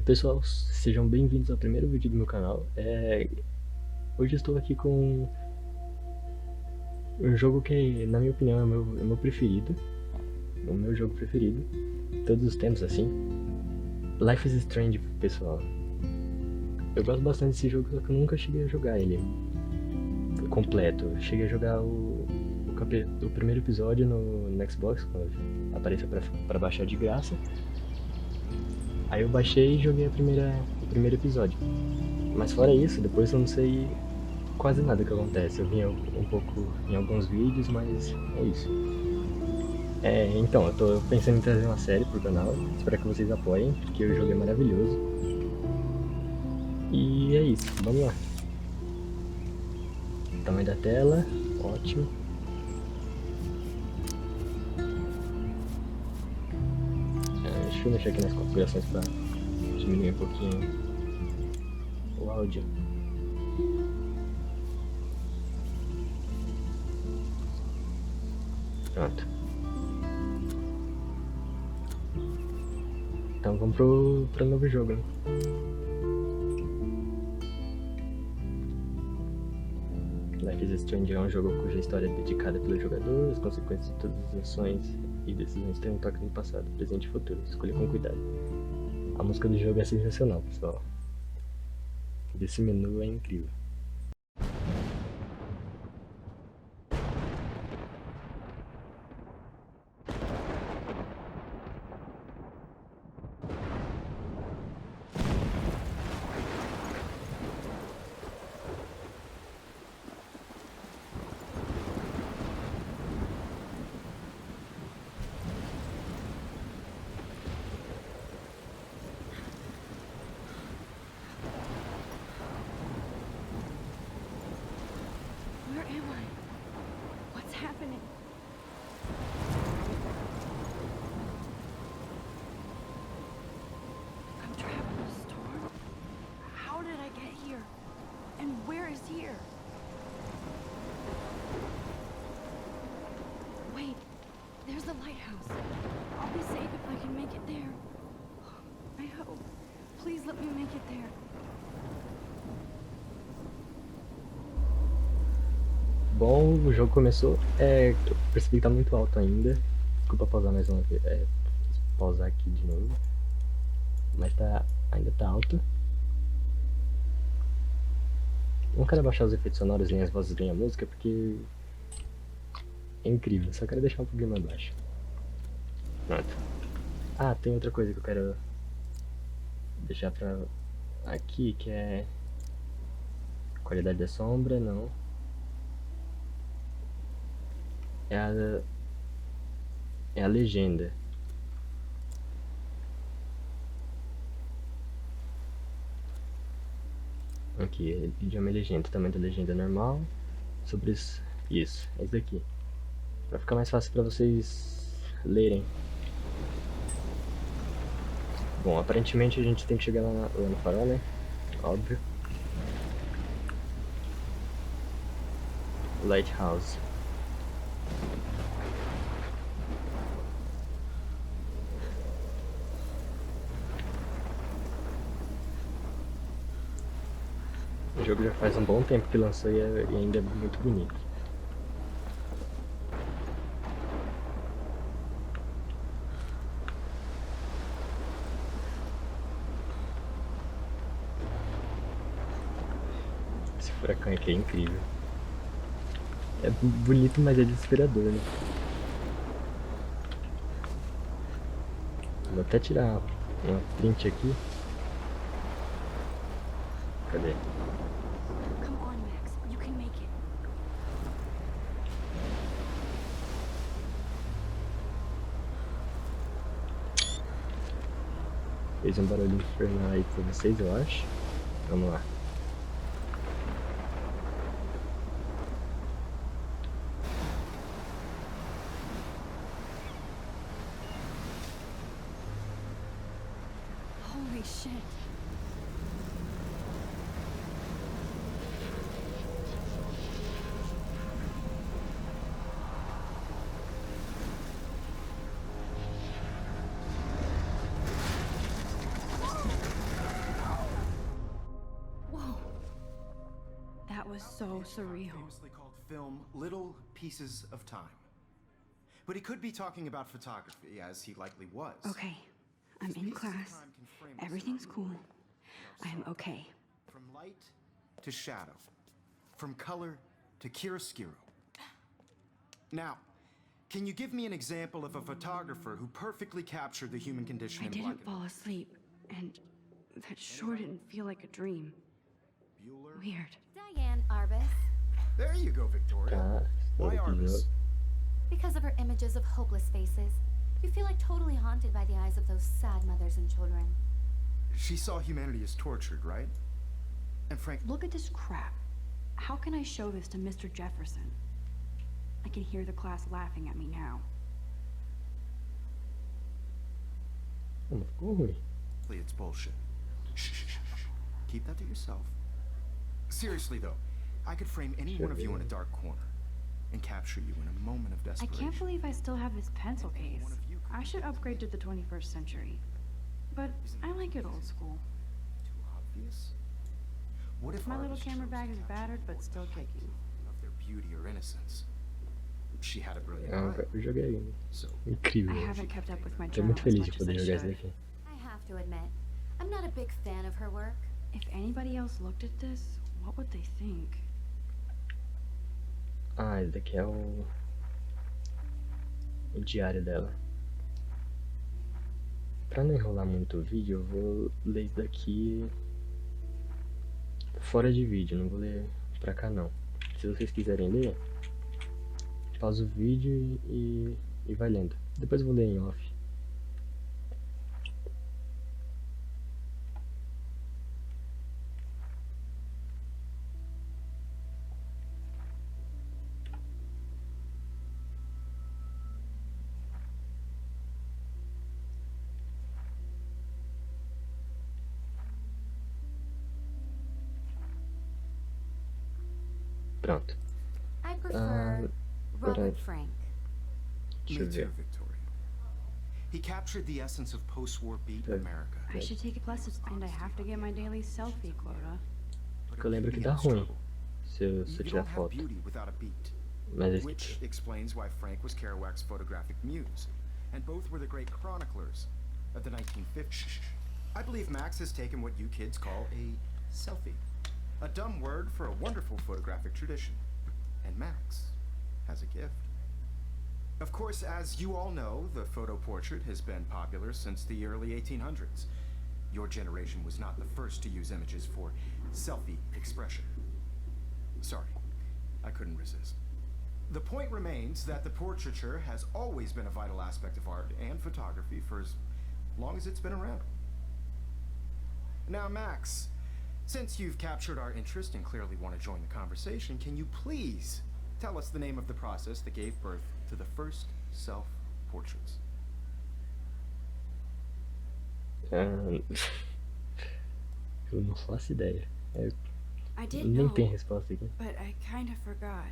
Pessoal, sejam bem-vindos ao primeiro vídeo do meu canal. Hoje eu estou aqui com um jogo que, na minha opinião, é o meu preferido. O meu jogo preferido. Todos os tempos, assim. Life is Strange, pessoal. Eu gosto bastante desse jogo, só que eu nunca cheguei a jogar ele completo. Eu cheguei a jogar o primeiro episódio no Xbox, quando apareceu pra baixar de graça. Aí eu baixei e joguei o primeiro episódio. Mas fora isso, depois eu não sei quase nada que acontece. Eu vi um pouco em alguns vídeos, mas é isso. Então, eu tô pensando em trazer uma série pro canal. Espero que vocês apoiem, porque o jogo é maravilhoso. E é isso, vamos lá. Tamanho da tela, ótimo. Deixa eu mexer aqui nas configurações para diminuir um pouquinho o áudio. Pronto. Então vamos pro novo jogo, né? Life is Strange é um jogo cuja história é dedicada pelo jogador, as consequências de todas as ações e decisões têm um toque no passado, presente e futuro. Escolha com cuidado. A música do jogo é sensacional, pessoal. Esse menu é incrível. Where am I? What's happening? I'm trapped in a storm? How did I get here? And where is here? Wait, there's the lighthouse. I'll be safe if I can make it there. I hope. Please let me make it there. Bom, o jogo começou. Eu percebi que tá muito alto ainda. Desculpa pausar mais uma vez. Pausar aqui de novo. Mas ainda tá alto. Não quero abaixar os efeitos sonoros nem as vozes nem a música porque é incrível. Só quero deixar um pouquinho mais baixo. Pronto. Tem outra coisa que eu quero deixar pra aqui, que é qualidade da sombra, não. É a legenda. Aqui, ele pediu uma legenda, tamanho da legenda normal. Sobre isso, é isso daqui. Pra ficar mais fácil pra vocês lerem. Bom, aparentemente a gente tem que chegar lá no farol, né? Óbvio. Lighthouse. O jogo já faz um bom tempo que lançou e ainda é muito bonito. Esse furacão aqui é incrível. É bonito, mas é desesperador, né? Vou até tirar uma print aqui. Cadê? Come on, Max. You can make it. Fez um barulho infernal aí pra vocês, eu acho. Vamos lá. Holy shit. was so surreal. Famously called film Little Pieces of Time. But he could be talking about photography, as he likely was. Okay, I'm in class. Everything's cool. I am okay. From light to shadow. From color to chiaroscuro. Now, can you give me an example of a photographer who perfectly captured the human condition I in black didn't fall asleep, and that sure didn't feel like a dream. Bueller? Weird. Diane Arbus. There you go, Victoria. Tá, Why todo Arbus? episódio. Because of her images of hopeless faces, you feel like totally haunted by the eyes of those sad mothers and children. She saw humanity as tortured, right? And Frank... Look at this crap. How can I show this to Mr. Jefferson? I can hear the class laughing at me now. Não ficou ruim. It's bullshit. Shh, shh, shh, shh. Keep that to yourself. Seriously, though, I could frame any one of you in a dark corner and capture you in a moment of I desperation. can't believe I still have this pencil case. I should upgrade to the 21st century. But I like it old school. Too obvious? What if My little Arbus camera chose bag is to capture battered, but more still the height kicking. of their beauty or innocence? She had a brilliant É um eye, joguei so I incrível. haven't kept up with my Tô journal muito as feliz much de as poder I jogar esse should. daqui. I have to admit, I'm not a big fan of her work. If anybody else looked at this, what would they think? Ah, esse daqui é o diário dela. Pra não enrolar muito o vídeo, eu vou ler isso daqui fora de vídeo, não vou ler pra cá não. Se vocês quiserem ler, pausa o vídeo e vai lendo. Depois eu vou ler em off. Pronto. I prefer Robert peraí. Frank. Deixa me eu too, ver. Victoria. He captured the essence of post-war beat Okay. America. I should take classes, and I have to get my daily selfie quota. But Porque eu lembro que beauty dá has ruim struggle. se eu You tirar don't have foto. beauty without a beat. Mas esse Which aqui. explains why Frank was Kerouac's photographic muse, and both were the great chroniclers of the 1950s. I believe Max has taken what you kids call a selfie, a dumb word for a wonderful photographic tradition, and Max has a gift. Of course, as you all know, the photo portrait has been popular since the early 1800s. Your generation was not the first to use images for selfie expression. Sorry, I couldn't resist. The point remains that the portraiture has always been a vital aspect of art and photography for as long as it's been around. Now, Max, since you've captured our interest and clearly want to join the conversation, can you please tell us the name of the process that gave birth to the first self-portraits? Eu não faço ideia. I did Nem know, tem resposta aqui. but I kind of forgot.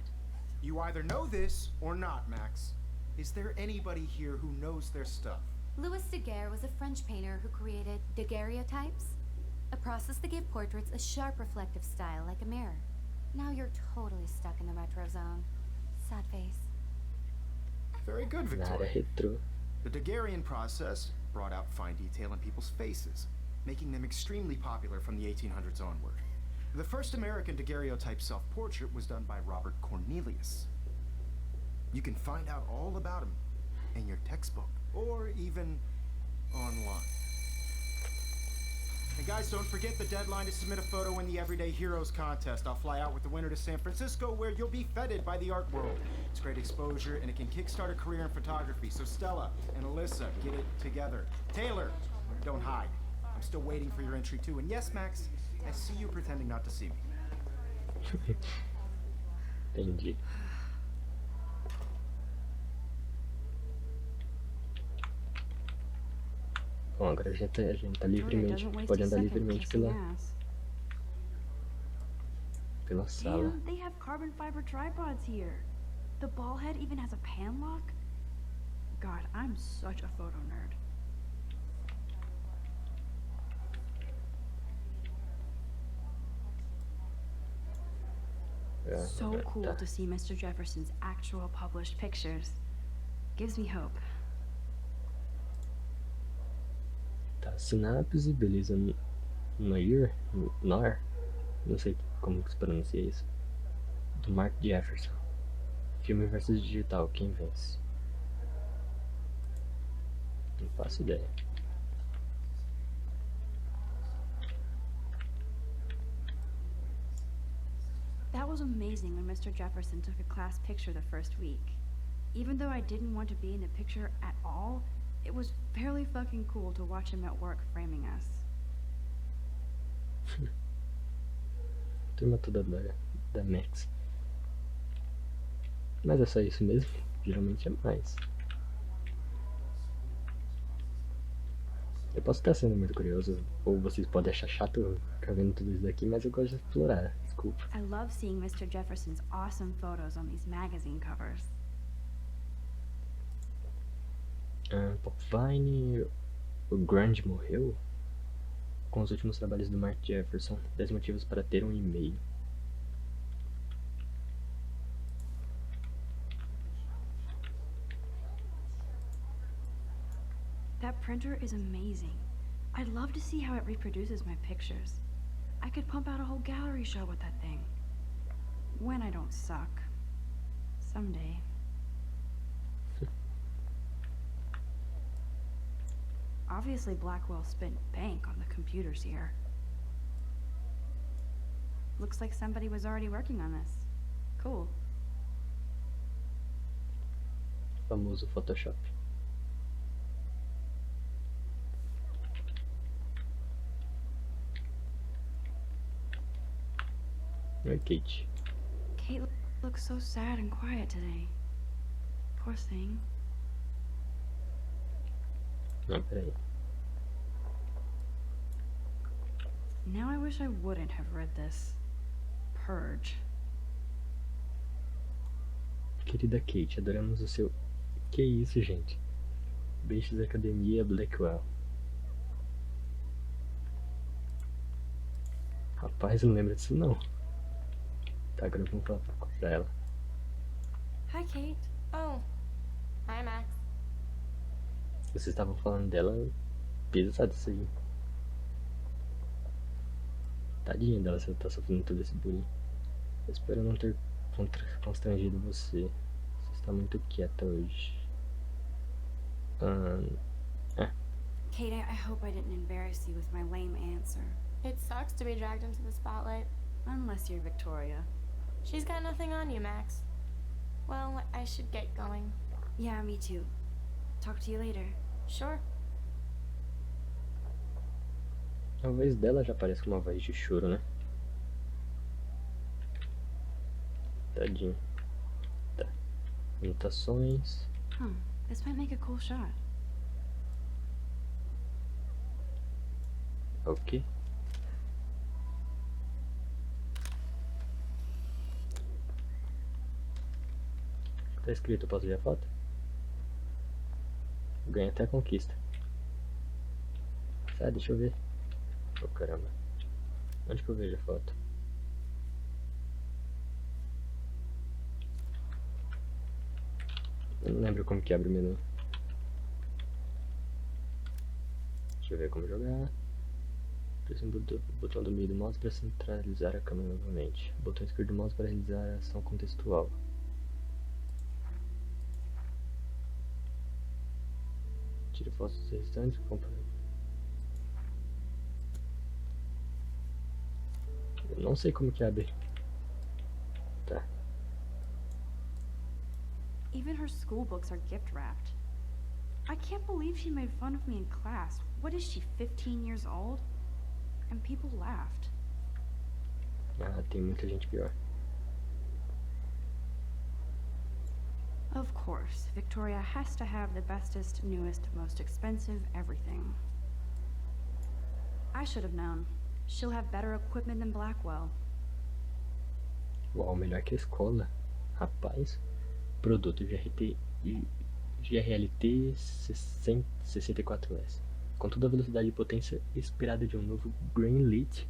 You either know this or not, Max. Is there anybody here who knows their stuff? Louis Daguerre was a French painter who created daguerreotypes, a process that gave portraits a sharp reflective style like a mirror. Now you're totally stuck in the retro zone. Sad face. Very good, Na área Victoria. retrô. The Daguerrean process brought out fine detail in people's faces, making them extremely popular from the 1800s onward. The first American daguerreotype self-portrait was done by Robert Cornelius. You can find out all about him in your textbook, or even online. And guys, don't forget the deadline to submit a photo in the Everyday Heroes contest. I'll fly out with the winner to San Francisco, where you'll be feted by the art world. It's great exposure, and it can kickstart a career in photography. So Stella and Alyssa, get it together. Taylor, don't hide. I'm still waiting for your entry too. And yes, Max, I see you pretending not to see me. Entendi. Bom, agora a gente tá Victoria livremente, doesn't waste pode a andar second livremente kissing pela ass. sala. Damn, they have carbon fiber tripods here. The ball head even has a pan lock. God, I'm such a photo nerd. So cool to see Mr. Jefferson's actual published pictures. Gives me hope. Tá, sinapse, beleza. Noir, não sei como que se pronuncia isso. Do Mark Jefferson. Filme versus digital, quem vence? Não faço ideia. That was amazing when Mr. Jefferson took a class picture the first week. Even though I didn't want to be in the picture at all, it was fairly fucking cool to watch him at work framing us. Turma toda da Max. Mas é só isso mesmo? Geralmente é mais. Eu posso estar sendo muito curioso, ou vocês podem achar chato ficar vendo tudo isso daqui, mas eu gosto de explorar, desculpa. I love seeing Mr. Jefferson's awesome photos on these magazine covers. Popvine, o Grande morreu? Com os últimos trabalhos do Mark Jefferson, 10 motivos para ter um e-mail. That printer is amazing. I'd love to see how it reproduces my pictures. I could pump out a whole gallery show with that thing. When I don't suck. Someday. Obviously Blackwell spent bank on the computers here. Looks like somebody was already working on this. Cool. Famoso Photoshop. Oi, Kate. Kate looks so sad and quiet today. Poor thing. Não, peraí. Now I wish I wouldn't have read this. Purge. Querida Kate, adoramos o seu... Que isso, gente? Beijos da Academia Blackwell. Rapaz, eu não lembro disso não. Tá, agora vamos falar pra ela. Hi, Kate. Oh. Hi, Max. Vocês estavam falando dela, pesado isso aí. Tadinha dela, você tá sofrendo todo esse bullying. Eu espero não ter constrangido você. Você está muito quieta hoje. Kate, I hope I didn't embarrass you with my lame answer. It sucks to be dragged into the spotlight. Unless you're Victoria. She's got nothing on you, Max. Well, I should get going. Yeah, me too. Talk to you later. Sure. A voz dela já parece com uma voz de choro, né? Tadinho. Tá. Anotações. This might make a cool shot. Ok. Tá escrito, posso ver a foto? Ganha até a conquista. Ah, deixa eu ver. Oh, caramba. Onde que eu vejo a foto? Eu não lembro como que abre o menu. Deixa eu ver como jogar. Pressione o botão do meio do mouse para centralizar a câmera novamente. O botão esquerdo do mouse para realizar a ação contextual. Tire fotos dos restantes. Eu não sei como que abre. Tá. Even her school books are gift wrapped. I can't believe she made fun of me in class. What is she, 15 years old? And people laughed. Ah, tem muita gente pior. Of course, Victoria has to have the bestest, newest, most expensive everything. I should have known. She'll have better equipment than Blackwell. Uau, melhor que a escola. Rapaz. Produto GRLT 64S. Com toda a velocidade e potência esperada de um novo Greenlit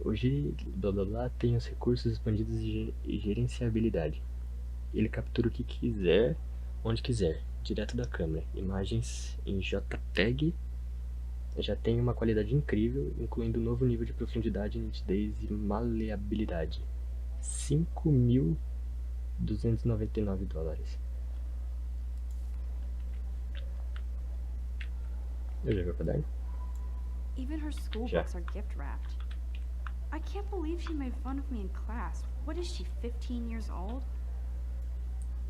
blá blá blá tem os recursos expandidos e gerenciabilidade. Ele captura o que quiser, onde quiser, direto da câmera. Imagens em JPEG já tem uma qualidade incrível, incluindo um novo nível de profundidade, nitidez e maleabilidade. $5.299. Eu já vi o caderno? Even her school Já. books are gift wrapped. I can't believe she made fun of me in class. What is she, 15 years old?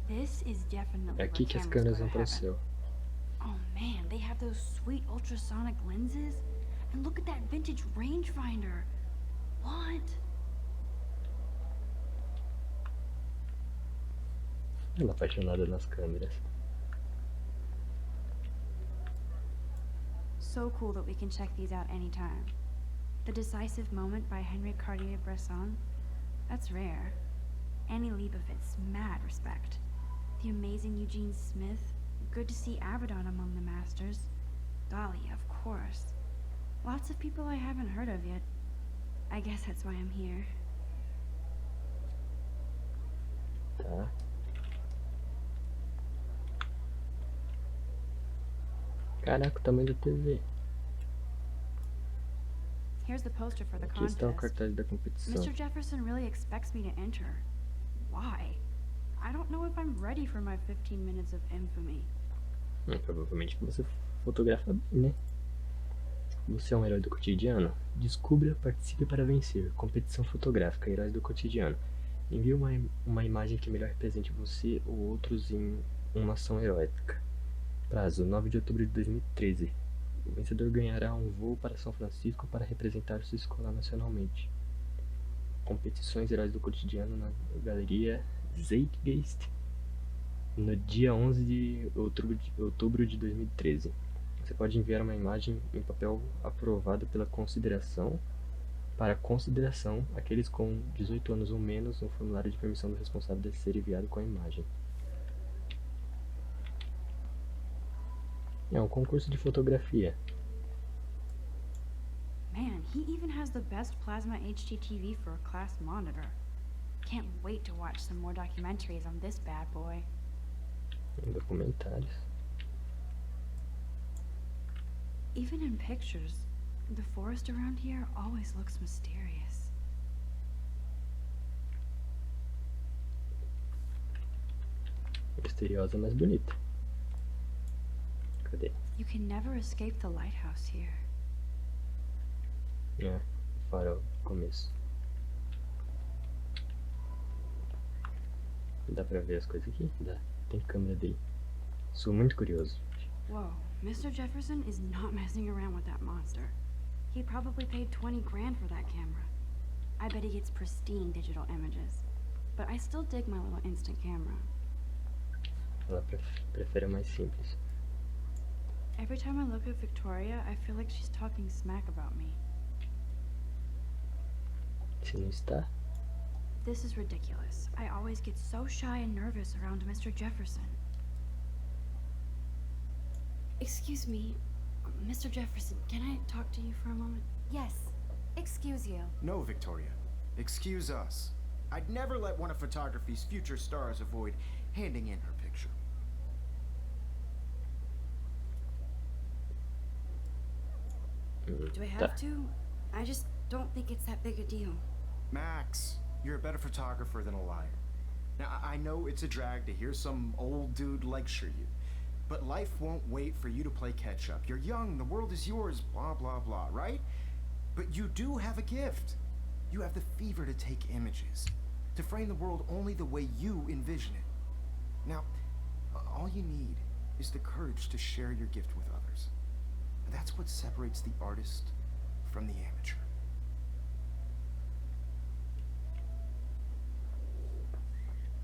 This is definitely É aqui where que as cameras câmeras go vão to para o heaven. céu. Oh man, they have those sweet ultrasonic lenses. And look at that vintage rangefinder. What? Ela é apaixonada nas câmeras. So cool that we can check these out anytime. The Decisive Moment by Henry Cartier-Bresson. That's rare. Annie Leibovitz, mad respect. The amazing Eugene Smith. Good to see Abaddon among the masters. Dali, of course. Lots of people I haven't heard of yet. I guess that's why I'm here. Tá. Caraca, o tamanho da TV. Here's the poster for the Aqui está o contest. cartaz da competição. Mr. Jefferson really expects me to enter. Why? I don't know if I'm ready for my 15 minutes of infamy. Provavelmente você fotografa bem, né? Você é um herói do cotidiano? Descubra, participe para vencer. Competição fotográfica, heróis do cotidiano. Envie uma imagem que melhor represente você ou outros em uma ação heróica. Prazo, 9 de outubro de 2013. O vencedor ganhará um voo para São Francisco para representar sua escola nacionalmente. Competições Heróis do Cotidiano na Galeria Zeitgeist no dia 11 de outubro de 2013. Você pode enviar uma imagem em papel aprovado pela consideração aqueles com 18 anos ou menos no formulário de permissão do responsável deve ser enviado com a imagem. É um concurso de fotografia. Man, he even has the best plasma HDTV for a class monitor. Can't wait to watch some more documentaries on this bad boy. Documentários. Even in pictures, the forest around here always looks mysterious. Misteriosa, mas bonita. Cadê? You can never escape the lighthouse here. É, farol, começo. Dá pra ver as coisas aqui? Dá. Tem câmera dele. Sou muito curioso. Whoa, Mr. Jefferson is not messing around with that monster. He probably paid 20 grand for that camera. I bet he gets pristine digital images. But I still dig my little instant camera. Ela prefere a mais simples. Every time I look at Victoria, I feel like she's talking smack about me. Se não está, This is ridiculous. I always get so shy and nervous around Mr. Jefferson. Excuse me, Mr. Jefferson, can I talk to you for a moment? Yes. Excuse you. No, Victoria. Excuse us. I'd never let one of photography's future stars avoid handing in her picture. Do I tá. have to? I just don't think it's that big a deal. Max, you're a better photographer than a liar. Now, I know it's a drag to hear some old dude lecture you, but life won't wait for you to play catch up. You're young, the world is yours, blah, blah, blah, right? But you do have a gift. You have the fever to take images, to frame the world only the way you envision it. Now, all you need is the courage to share your gift with others. And that's what separates the artist from the amateur.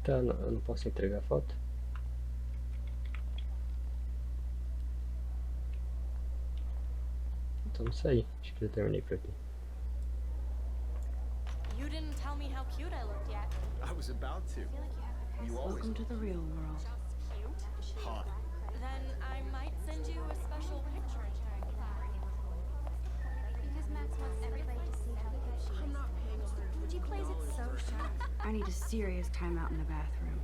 Tá, eu não posso entregar a foto? Então isso aí, acho que já terminei por aqui. You didn't tell me how cute I looked yet. I was about to. You always Welcome to the real world. Just cute. hot. Then I might send you a special picture. Because Max wants everybody to see how cute she is. I need a serious timeout in the bathroom.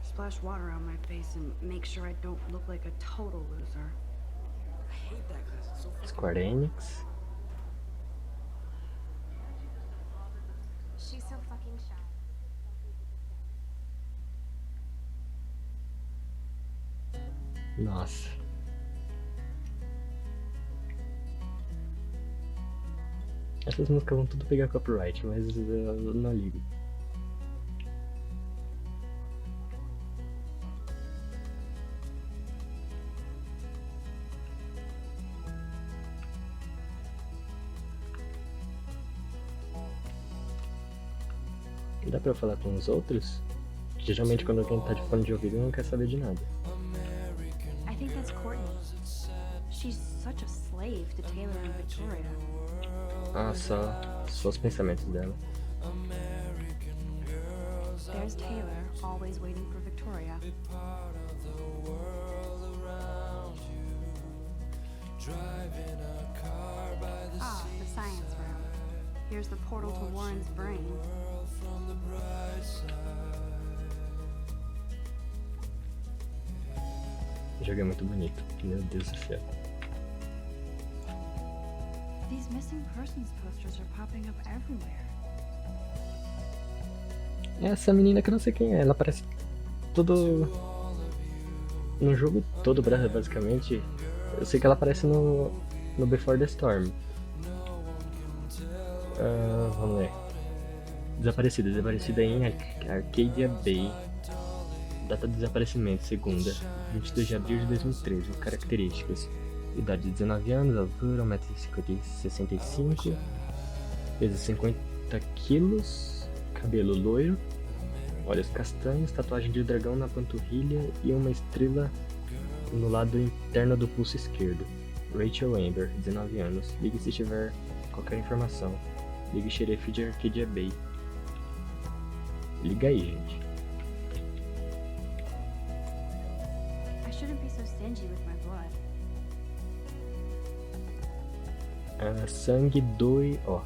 Splash water on my face and make sure I don't look like a total loser. Square Enix. She's so fucking shy. Nossa. Essas músicas vão tudo pegar copyright, mas eu não ligo. Dá pra eu falar com os outros? Geralmente quando alguém tá de fone de ouvido não quer saber de nada. I think that's Courtney. She's such a slave to Taylor and Victoria. Ah, só os pensamentos dela. There's Taylor, always waiting for Victoria. Ah, the science room. Here's the portal to Warren's brain. O jogo é muito bonito, meu Deus do céu. These missing persons posters are popping up everywhere. Essa menina que eu não sei quem é, ela aparece todo... no jogo todo, basicamente. Eu sei que ela aparece no Before the Storm. Vamos ver. Desaparecida em Arcadia Bay. Data de desaparecimento, segunda, 22 de abril de 2013. Características: idade de 19 anos, altura 1,65 m, peso 50 kg, cabelo loiro, olhos castanhos, tatuagem de dragão na panturrilha e uma estrela no lado interno do pulso esquerdo. Rachel Amber, 19 anos. Ligue se tiver qualquer informação. Ligue xerife de Arcadia Bay. Liga aí, gente. I shouldn't be so stingy with my blood. Sangue doe, ó.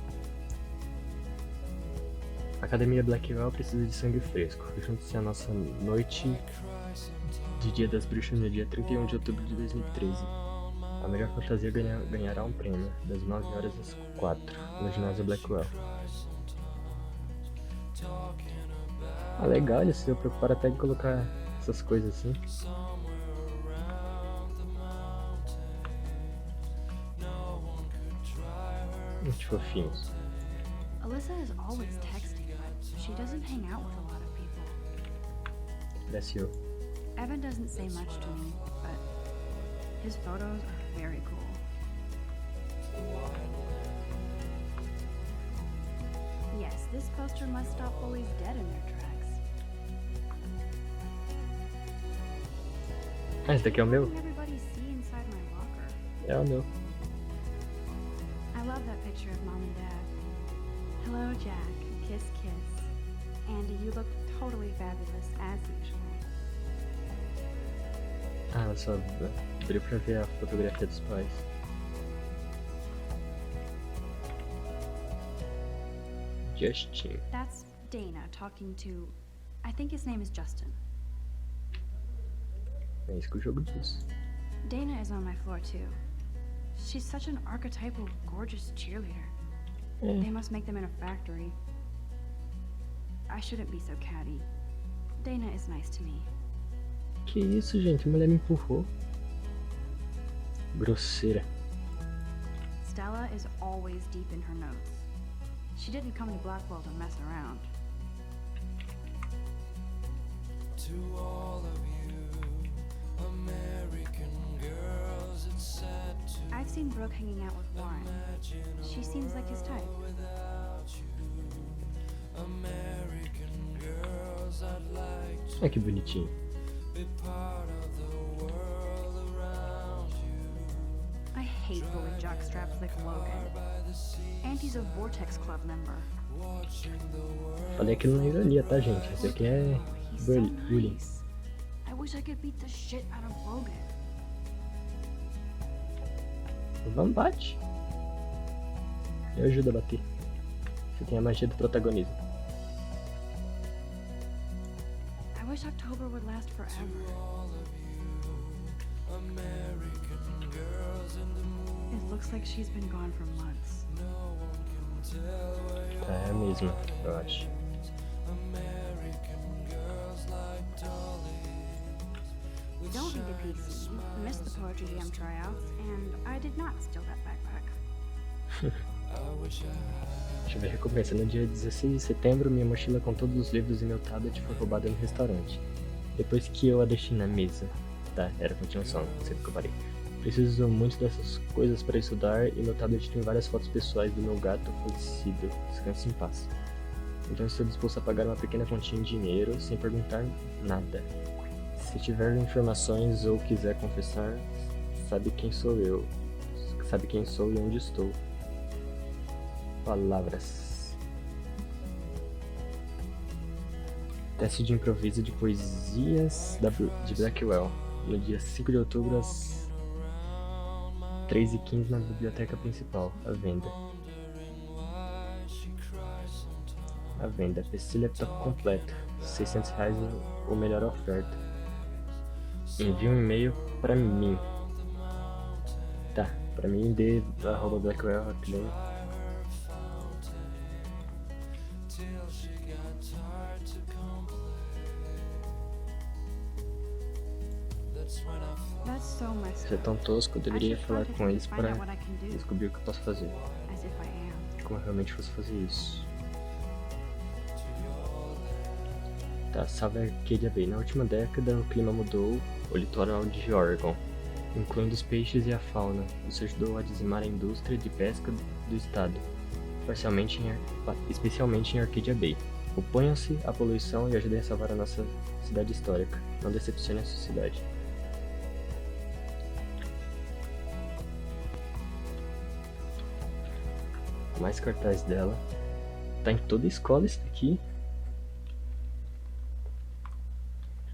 Academia Blackwell precisa de sangue fresco. Junte-se à nossa noite de Dia das Bruxas no dia 31 de outubro de 2013. A melhor fantasia ganhará um prêmio, das 9 horas às 4, no ginásio Blackwell. Ah, legal, eles se preocuparam até em colocar essas coisas assim. Muito fofinhos. Alyssa is always texting, but she doesn't hang out with a lot of people. Parece eu. Evan doesn't say much to me, but his photos are very cool. Yes, this poster must stop bullies dead in their tracks. Ah, esse daqui é o meu? Letting everybody see inside my locker. É o meu. I love that picture of Mom and Dad. Hello, Jack. Kiss, kiss. Andy, you look totally fabulous, as usual. Ah, eu só abriu pra ver a fotografia dos pais. Justin. That's Dana talking to... I think his name is Justin. É isso que o jogo diz. Dana is on my floor, too. She's such an archetypal, gorgeous cheerleader. They must make them in a factory. I shouldn't be so catty. Dana is nice to me. Que isso, gente? A mulher me empurrou. Grosseira. Stella is always deep in her notes. She didn't come to Blackwell to mess around. To all of you, American girls, it's sad to I've seen Brooke hanging out with Warren. She seems like his type. without you. American girls, I'd like to Olha que bonitinho. be part of the world around you. I hate bully jockstraps like Logan. And he's a Vortex Club member. Falei aquilo na ironia, tá, gente? Isso aqui é He's so bullying. nice. I wish I could beat the shit out of Logan. Vamos, bate. Eu ajudo a bater. Você tem a magia do protagonismo. wish October would last forever. It looks like she's been gone for months. É a mesma, eu acho. Don't need a PC, missed the Poetry Jam tryouts, and I did not steal that backpack. Deixa eu ver a recompensa. No dia 16 de setembro, minha mochila com todos os livros e meu tablet foi roubada no restaurante. Depois que eu a deixei na mesa. Tá, era a continuação, não sei porque eu parei. Preciso muito dessas coisas para estudar e meu tablet tem várias fotos pessoais do meu gato falecido. Descanse em paz. Então estou disposto a pagar uma pequena quantia em dinheiro sem perguntar nada. Se tiver informações ou quiser confessar, sabe quem sou eu. Sabe quem sou e onde estou. Palavras. Teste de improviso de poesias de Blackwell. No dia 5 de outubro às 3h15 na biblioteca principal. À venda. À venda. Pestilha top completa. R$600 ou melhor oferta. Envie um e-mail pra mim. Tá, pra mim de @blackwell rapidinho. That's so messed Isso é up. tão tosco, eu I deveria should falar contact com him eles to find para out what I can do, descobrir o que eu posso fazer. as if I am. Como eu realmente fosse fazer isso. Tá, salve Arcadia Bay. Na última década, o clima mudou o litoral de Oregon, incluindo os peixes e a fauna. Isso ajudou a dizimar a indústria de pesca do estado, especialmente em Arcadia Bay. Oponham-se à poluição e ajudem a salvar a nossa cidade histórica. Não decepcione a sociedade. Mais cartaz dela. Tá em toda a escola isso daqui.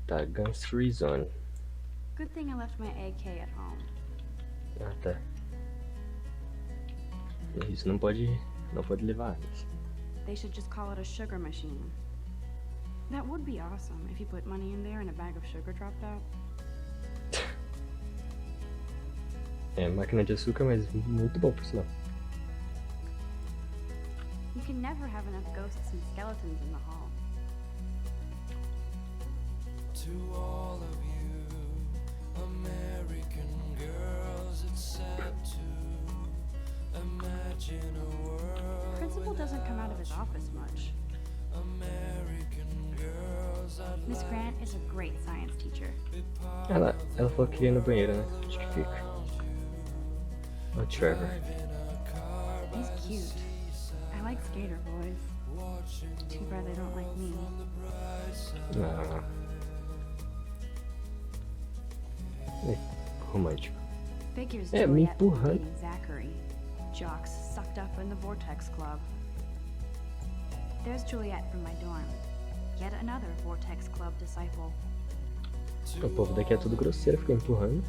Tá, Guns Free Zone. Good thing I left my AK at home. Ah, tá. Isso não pode levar armas. They should just call it a sugar machine. That would be awesome if you put money in there and a bag of sugar dropped out. É, máquina de açúcar, mas muito bom por sinal. You can never have enough ghosts and skeletons in the hall. To all of you American girls, it's sad to imagine a world Principal doesn't come out of his office much. American girls I'd Miss Grant is a great science teacher. Ela falou que ia no banheiro, né? Acho que fica. O Trevor. He's cute. I like skater boys. Too bad they don't like me. Ah. É, romântico. Figures É, me Juliet empurrando. dating Zachary. Jocks sucked up in the Vortex Club. There's Juliet from my dorm. Yet another Vortex Club disciple. O povo daqui é tudo grosseiro, fica empurrando.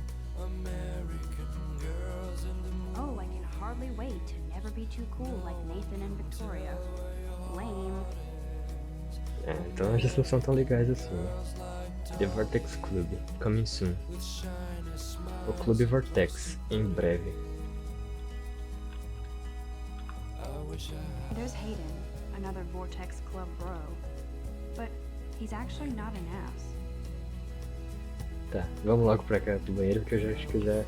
Oh, I can hardly wait to never be too cool like Nathan and Victoria. Lame. É, então elas já não são tão legais assim. The Vortex Club, coming soon. O Clube Vortex, em breve. There's Hayden, another Vortex Club bro. But he's actually not an ass. Tá, vamos logo pra cá pro banheiro, porque eu já acho que eu já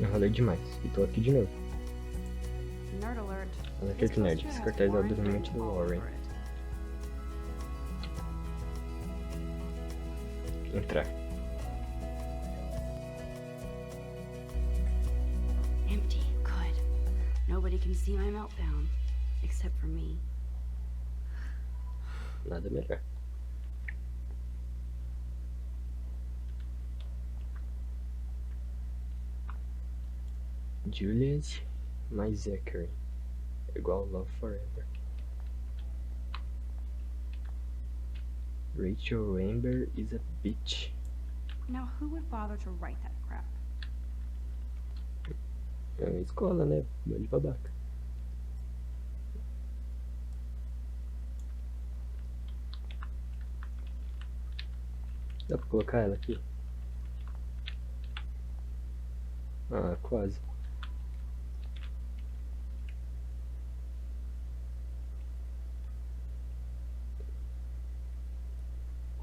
enrolei demais. E tô aqui de novo. Nerd alert. Olha aquele nerd, esse cartaz é obviamente do Warren. Entrar. Empty. Good. Nobody can see my meltdown. Except for me. Nada melhor. Juliet mais Zachary igual Love Forever. Rachel Amber is a bitch. Now who would bother to write that crap? É uma escola, né? Bando de babaca. Dá pra colocar ela aqui? Ah, quase.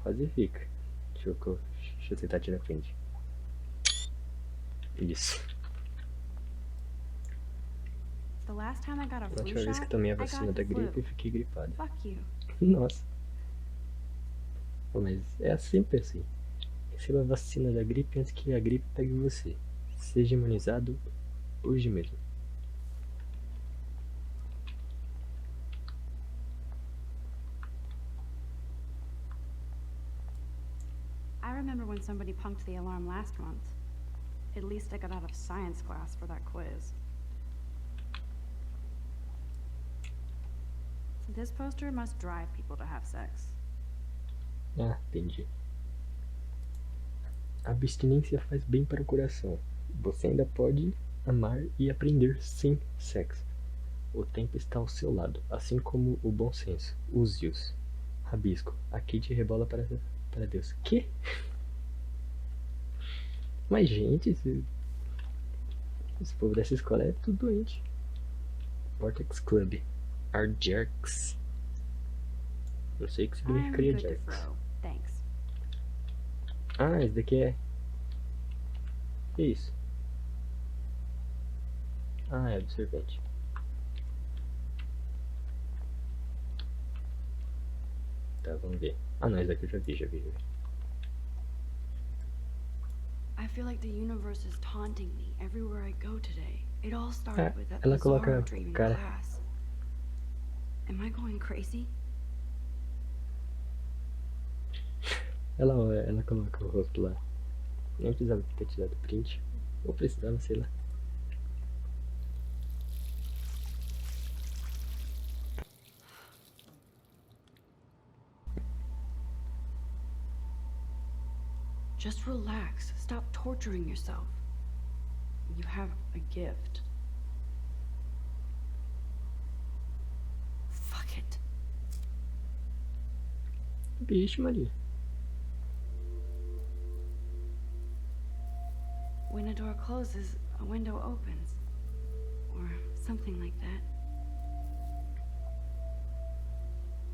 Quase fica. Deixa eu tentar tirar a frente. Isso. The last time I got a A flu última vez que shot, eu tomei a I got vacina da the gripe, flu. eu fiquei gripado. Fuck you. Nossa. Pô, mas é sempre assim. Receba a vacina da gripe antes que a gripe pegue você. Seja imunizado hoje mesmo. I remember when somebody punked the alarm last month. At least I got out of science class for that quiz. This poster must drive people to have sex. Ah, entendi. A abstinência faz bem para o coração. Você ainda pode amar e aprender sem sexo. O tempo está ao seu lado, assim como o bom senso. Use-os. Rabisco. A Kate rebola para Deus. Que? Mas, gente, esse povo dessa escola é tudo doente. Vortex Club. Arjerks. Não sei o que I'm significaria good to Jerks. throw. Thanks. Ah, esse daqui é... Que isso? Ah, é absorvente. Tá, vamos ver. Ah, não, esse daqui eu já vi. I feel like the universe is taunting me everywhere I go today. It all started with that ela coloca bizarre dream in cara. class. Am I going crazy? Ela coloca o rosto lá. Nem precisava ter tirado print. Ou precisava, sei lá. Just relax. Stop torturing yourself. You have a gift. Fuck it. Bicho, Maria. When a door closes, a window opens. Or something like that.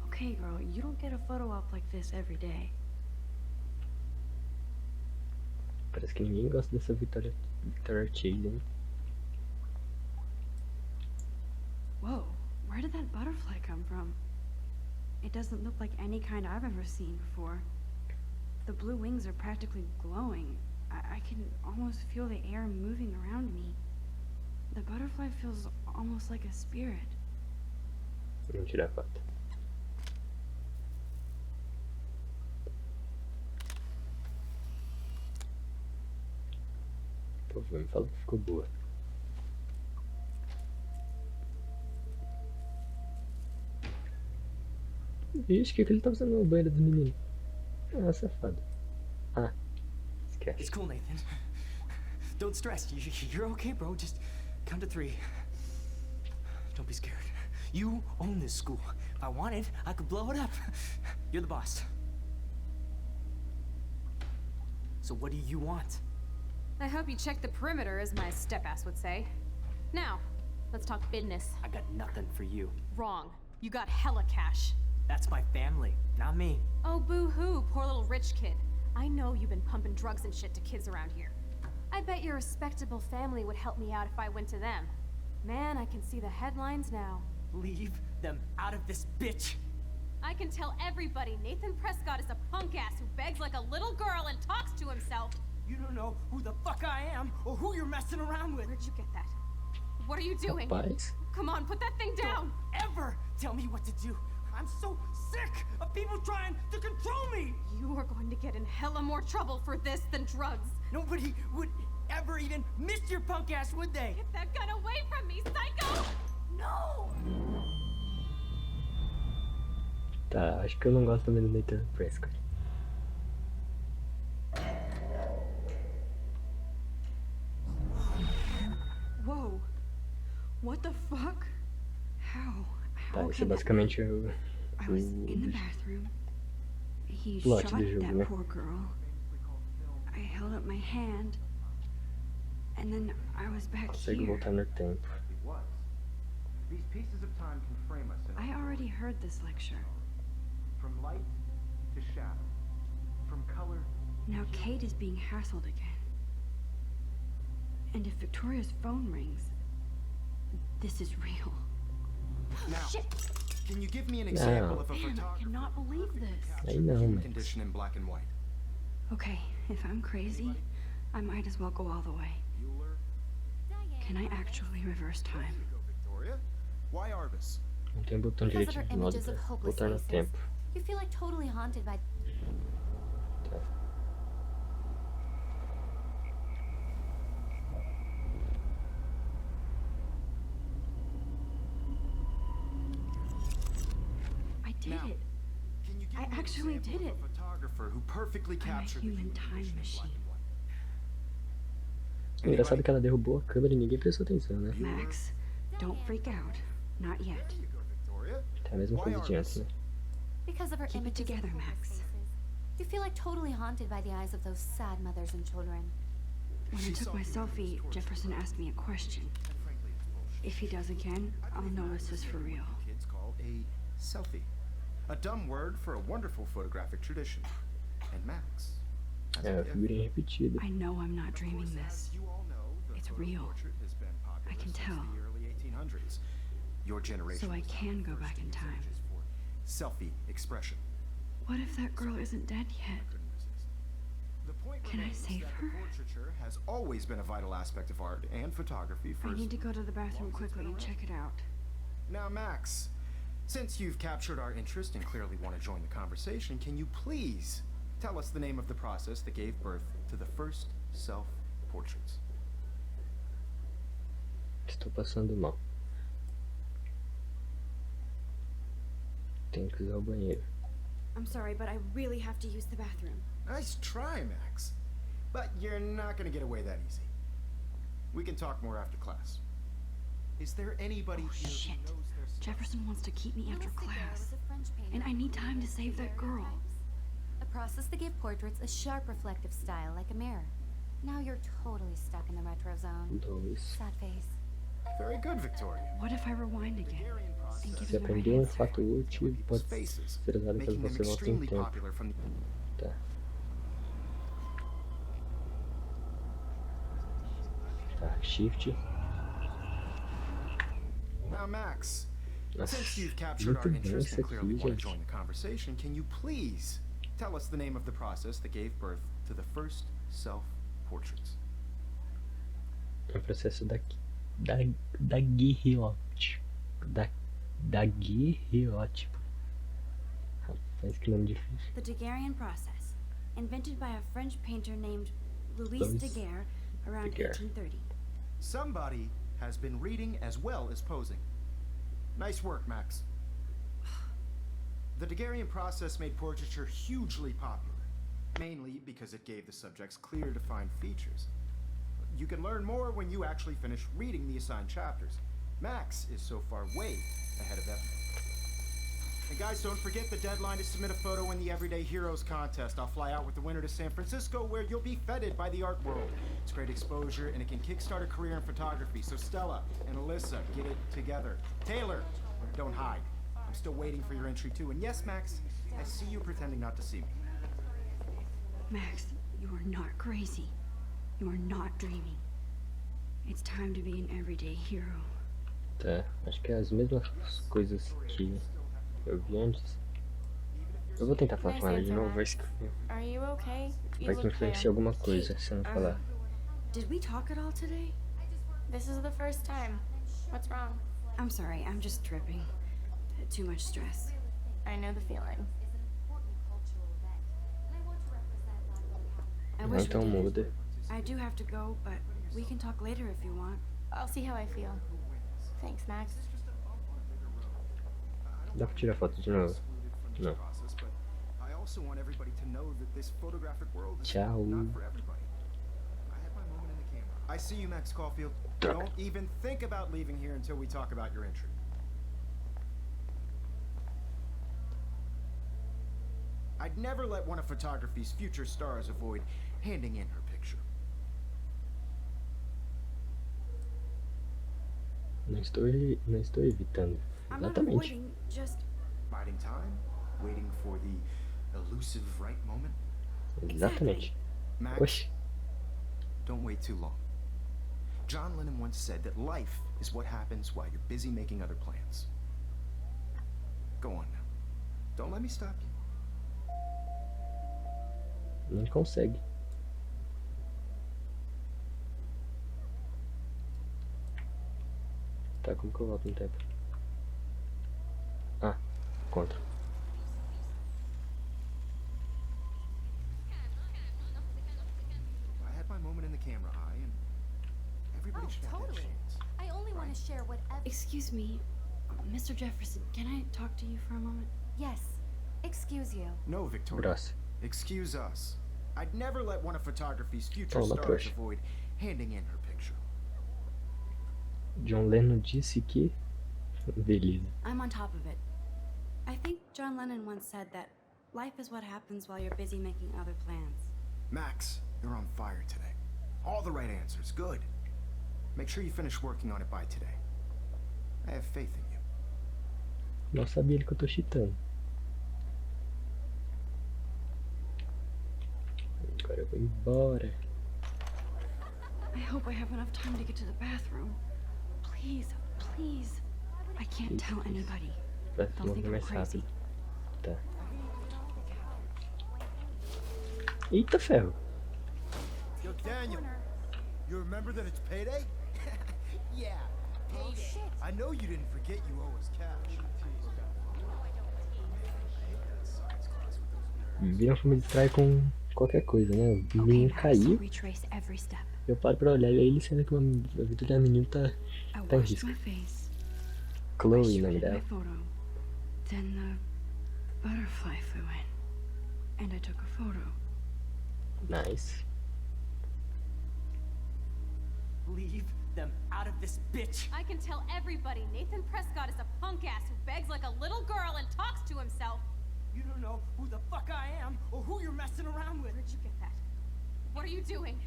Okay, girl, you don't get a photo op like this every day. Parece que ninguém gosta dessa Victoria Chase, hein? Whoa, where did that butterfly come from? It doesn't look like any kind I've ever seen before. The blue wings are practically glowing. I can almost feel the air moving around me. The butterfly feels almost like a spirit. Vamos tirar a foto. Pô, me fala que ficou boa. Vixe, o que ele tá fazendo no banheiro do menino? Ah, safado. Ah, esquece. It's cool, Nathan. Don't stress. You're okay, bro. Just count to 3. Don't be scared. You own this school. If I wanted, I could blow it up. You're the boss. So what do you want? I hope you check the perimeter, as my step-ass would say. Now, let's talk business. I got nothing for you. Wrong. You got hella cash. That's my family, not me. Oh, boo-hoo, poor little rich kid. I know you've been pumping drugs and shit to kids around here. I bet your respectable family would help me out if I went to them. Man, I can see the headlines now. Leave them out of this, bitch. I can tell everybody Nathan Prescott is a punk-ass who begs like a little girl and talks to himself. You don't know who the fuck I am or who you're messing around with. Where'd you get that? What are you doing? Rapaz. Come on, put that thing down! Don't ever tell me what to do. I'm so sick of people trying to control me. You are going to get in hella more trouble for this than drugs. Nobody would ever even miss your punk ass, would they? Get that gun away from me, psycho! No! Tá, acho que eu não gosto também do Nathan Prescott. Whoa. What the fuck? How? Tá, How esse é can that... basicamente o... I was in the bathroom. He plot shot do jogo, that né? poor girl. I held up my hand, and then I was back Consegue here. voltar no tempo. It was. These pieces of time can frame us in I already heard this lecture. from light to shadow, from color. Now Kate is being hassled again. And if Victoria's phone rings, this is real. Now, Shit! can you give me an No. example of a Man, I photographer cannot believe this. I know, human Max. condition in black and white? Okay, if I'm crazy, I might as well go all the way. Bueller? Can I actually reverse time? Go, Victoria. Why Arbus? Não tem botão Because of direito her de modo images pra of hopeless voltar no faces, tempo. you feel like totally haunted by. Tá. I did Now, it. Can you give I me an actually example did of it. a photographer who perfectly I'm a captured the human time condition in black machine. and white? O engraçado é Anybody? que ela derrubou a câmera e ninguém prestou atenção, né? Max, don't freak out. Not yet. There you go, Victoria. É a mesma Why coisa de Arbus? antes, né? Because of her Keep it images together, of hopeless Max. faces, you feel like totally haunted by the eyes of those sad mothers and children. When I took my selfie, Jefferson asked me a question. And frankly, it's bullshit. If he does again, I'll know this is for real. Kids call a selfie. A dumb word for a wonderful photographic tradition. And Max. as É, a a gift, figurinha repetida. I know I'm not of dreaming course, this. as you all know, the It's photo real. portrait has been popular I can since tell. the early 1800s. Your generation So I was can the go first back to in use time. images for selfie expression. What if that girl isn't dead yet? I couldn't resist. The point Can I remains save that her? the portraiture has always been a vital aspect of art and photography for I as need to go to the bathroom long as it's quickly been and around. check it out. Now, Max, since you've captured our interest and clearly want to join the conversation, can you please tell us the name of the process that gave birth to the first self-portraits? Estou passando mal. Tenho que usar o banheiro. I'm sorry, but I really have to use the bathroom. Nice try, Max. But you're not going to get away that easy. We can talk more after class. Is there anybody Oh, here shit. who knows their stuff? Jefferson wants to keep me after Louis Daguerre class. was a French painter And I who need time to created save that girl. daguerreotypes, a process that gave portraits a sharp reflective style like a mirror. Now you're totally stuck in the retro zone. 2. Sad face. Very good, Victoria. What if I rewind again? Daguerrean And process give Se me the right aprender um answer? fato útil, people's pode faces, ser usado caso making them você volte em extremely tempo. popular from the Tá. Tá, shift. Now, Max, Nossa, since you've captured our muito bom interest isso and clearly aqui, want to gente. join the conversation, can you please tell us the name of the process that gave birth to the first self-portraits? É o processo da guerreótipo. Guerreótipo. Rapaz, que nome difícil. The Daguerrean process, invented by a French painter named Louis Louis Daguerre around Daguerre. 1830. Somebody has been reading as well as posing. Nice work, Max. The Daguerrean process made portraiture hugely popular, mainly because it gave the subjects clear, defined features. You can learn more when you actually finish reading the assigned chapters. Max is so far way ahead of everyone. And guys, don't forget the deadline to submit a photo in the Everyday Heroes contest. I'll fly out with the winner to San Francisco, where you'll be feted by the art world. It's great exposure, and it can kickstart a career in photography. So Stella and Alyssa, get it together. Taylor, don't hide. I'm still waiting for your entry too. And yes, Max, I see you pretending not to see me. Max, you are not crazy. You are not dreaming. It's time to be an everyday hero. Tá, acho que é as mesmas coisas que eu vi antes. Eu vou tentar falar com ela de novo, Are you okay? You vai que look influencia pale. alguma coisa se eu não falar. Did we talk at all today? This is the first time. What's wrong? I'm sorry, I'm just tripping. Too much stress. I know the feeling. I Não wish we tão did. muda. I do have to go, but we can talk later if you want. I'll see how I feel. Thanks, Max. Dá pra tirar foto de novo? No. Process, but I also want everybody to know that this photographic world is Ciao. not for everybody. I had my moment in the camera. I see you, Max Caulfield. Droga. Don't even think about leaving here until we talk about your entry. I'd never let one of photography's future stars avoid handing in her picture. Não estou evitando. I'm not Exatamente. avoiding, just Biding time, waiting for the elusive right moment. Exatamente. Max, Oxi. don't wait too long. John Lennon once said that life is what happens while you're busy making other plans. Go on now. Don't let me stop you. Não consegue. Tá, como que eu volto no tempo? Ah, contra. I had my moment in the camera eye, and everybody Oh, should have that totally. chance. I only want to share whatever. excuse me, Mr. Jefferson, can I talk to you for a moment? Yes. Excuse you. No, Victoria. Braço. Excuse us. I'd never let one of photography's future Toma, stars trouxa. avoid handing in her picture. John Lennon disse que... Beleza. I'm on top of it. I think John Lennon once said that life is what happens while you're busy making other plans. Max, you're on fire today. All the right answers. Good. Make sure you finish working on it by today. I have faith in you. Não sabia ele que eu tô cheatando. Agora eu vou embora. I hope I have enough time to get to the bathroom. Please, please. I can't tell anybody. Vai They'll think morrer I'm mais crazy. rápido. Tá. Eita ferro. Yo, Daniel, you remember that it's payday? Yeah, payday. I know you didn't forget you owe us cash. Viram que me distrai com qualquer coisa, né? O Okay, menino Max, caiu, retrace every step. eu paro pra olhar e aí ele sendo que a vida da menina tá I em washed risco. my face. I Chloe, o nome shredded my dela. photo. Then the butterfly flew in, and I took a photo. Nice. Leave them out of this bitch. I can tell everybody Nathan Prescott is a punk ass who begs like a little girl and talks to himself. You don't know who the fuck I am or who you're messing around with. Where'd you get that? What are you doing?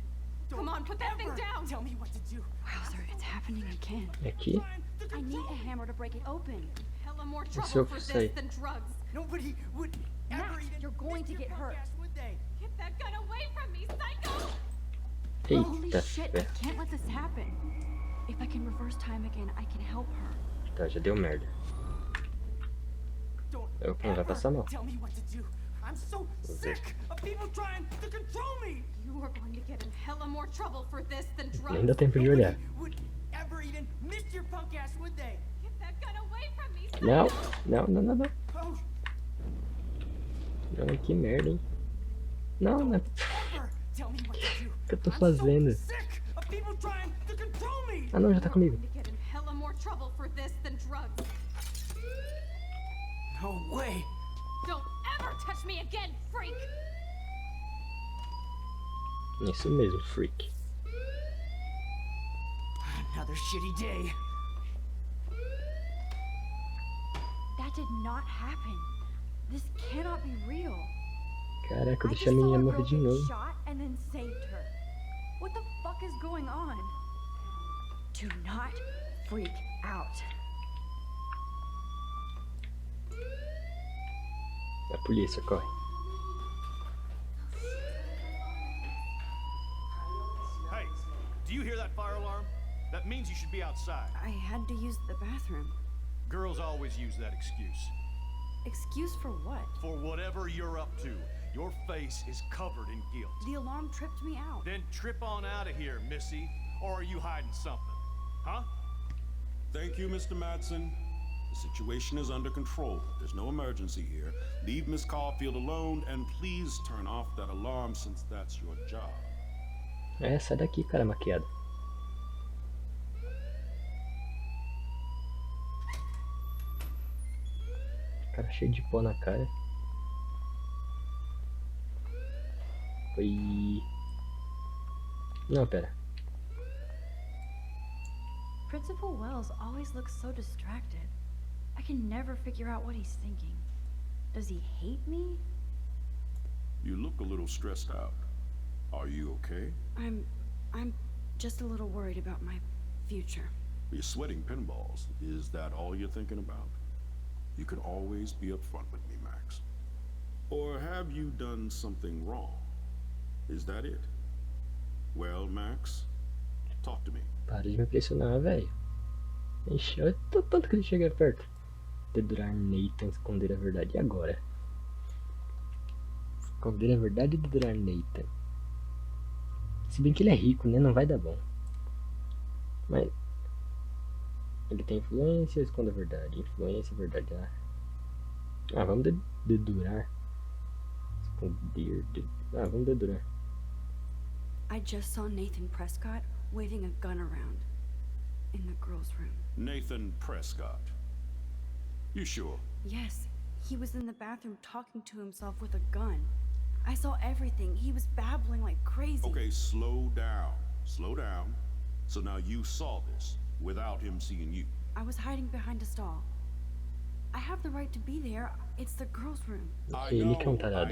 Don't Come on, put that thing ever down. Tell me what to do. Wowzer, it's happening again. Aqui. I need a hammer to break it open. Hella more Esse trouble eu for sei. this than drugs. Nobody would ever Max, even you're going to miss your get hurt. punk ass, would they? Get that gun away from me, psycho! Holy Eita shit, I ferro. can't let this happen. If I can reverse time again, I can help her. Tá, já deu merda. Don't Eu vai ever passar mal. tell me what to do. I'm so sick of people trying to control me. You are going to get in hella more trouble for this than drugs. Nem dá tempo de olhar. Nobody would ever even miss your punk ass, would they? Get that gun away from me, psycho! Não, não, não, não, não. Oh, Não, que merda, hein? Não, não é ever tell me what to do. o que eu tô I'm fazendo. so sick of people trying to control me. Ah não, já tá comigo. Going to get in hella more trouble for this than drugs. No way. Don't ever touch me again, freak! Isso mesmo, freak. Another shitty day. That did not happen. This cannot be real. Caraca, eu I just deixei a saw menina a morrer girl de get novo. shot and then saved her. What the fuck is going on? Do not freak out. A polícia, corre. Hey, do you hear that fire alarm? That means you should be outside. I had to use the bathroom. Girls always use that excuse. Excuse for what? For whatever you're up to, your face is covered in guilt. The alarm tripped me out. Then trip on out of here, Missy. Or are you hiding something? Huh? Thank you, Mr. Madsen. The situation is under control. There's no emergency here. Leave Miss Caulfield alone and please turn off that alarm since that's your job. É, sai daqui, cara maquiado. Cara cheio de pó na cara. Foi... Não, pera. Principal Wells always looks so distracted. I can never figure out what he's thinking. Does he hate me? You look a little stressed out. Are you okay? I'm just a little worried about my future. You're sweating pinballs. Is that all you're thinking about? You can always be upfront with me, Max. Or have you done something wrong? Is that it? Well, Max, talk to me. Para de me pressionar, velho. Ixi, olha tanto que ele chega perto. Dedurar Nathan, esconder a verdade. E agora? Esconder a verdade e dedurar Nathan. Se bem que ele é rico, né? Não vai dar bom. Mas... ele tem influência, esconde a verdade. Influência, verdade. Vamos dedurar. Esconder... vamos dedurar. I just saw Nathan Prescott waving a gun around in the girls' room. Nathan Prescott. You sure? Yes, he was in the bathroom talking to himself with a gun. I saw everything. He was babbling like crazy. Okay, slow down. Slow down. So now you saw this without him seeing you. I was hiding behind a stall. I have the right to be there. It's the girls' room. I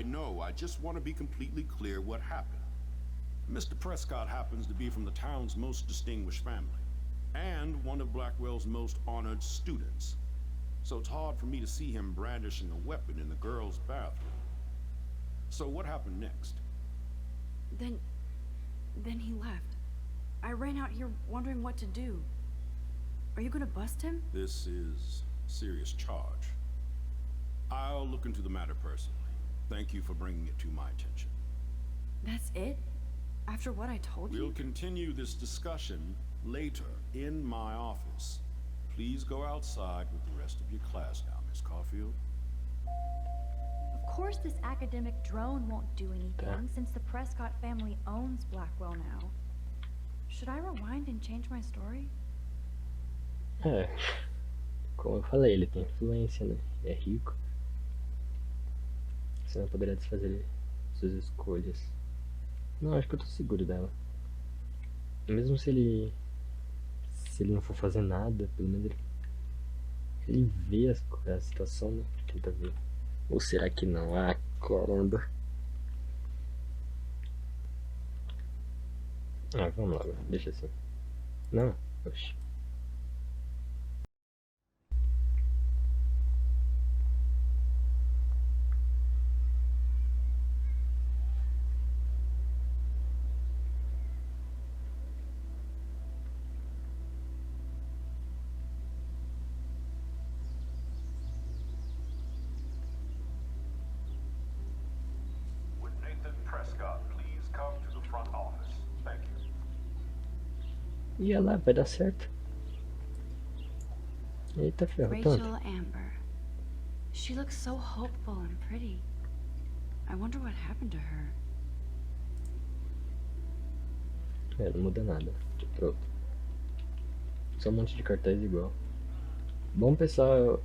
know. I just want to be completely clear what happened. Mr. Prescott happens to be from the town's most distinguished family, and one of Blackwell's most honored students. So it's hard for me to see him brandishing a weapon in the girls' bathroom. So what happened next? Then he left. I ran out here wondering what to do. Are you gonna bust him? This is a serious charge. I'll look into the matter personally. Thank you for bringing it to my attention. That's it? After what I told you? We'll continue this discussion later in my office. Please go outside with the rest of your class now, Miss Caulfield. Of course this academic drone won't do anything since the Prescott family owns Blackwell now. Should I rewind and change my story? Como eu falei, ele tem influência, né? É rico. Você não poderá desfazer suas escolhas. Não, acho que eu tô seguro dela. Mesmo se ele não for fazer nada, pelo menos ele vê a situação, né? Tenta ver. Ou será que não? Caramba. Vamos lá, deixa assim. Não, oxi. E olha lá, vai dar certo. Eita ferro, Rachel Amber. She looks so hopeful and pretty. I wonder what happened to her. Não muda nada. Pronto. Só um monte de cartaz igual. Bom, pessoal,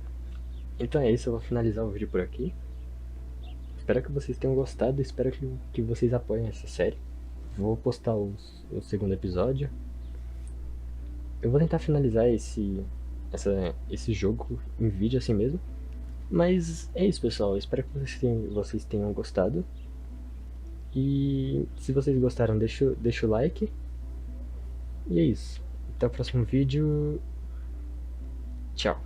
então é isso. Eu vou finalizar o vídeo por aqui. Espero que vocês tenham gostado. Espero que vocês apoiem essa série. Vou postar o segundo episódio. Eu vou tentar finalizar esse jogo em vídeo assim mesmo. Mas é isso, pessoal. Espero que vocês tenham gostado. E se vocês gostaram, deixa o like. E é isso. Até o próximo vídeo. Tchau.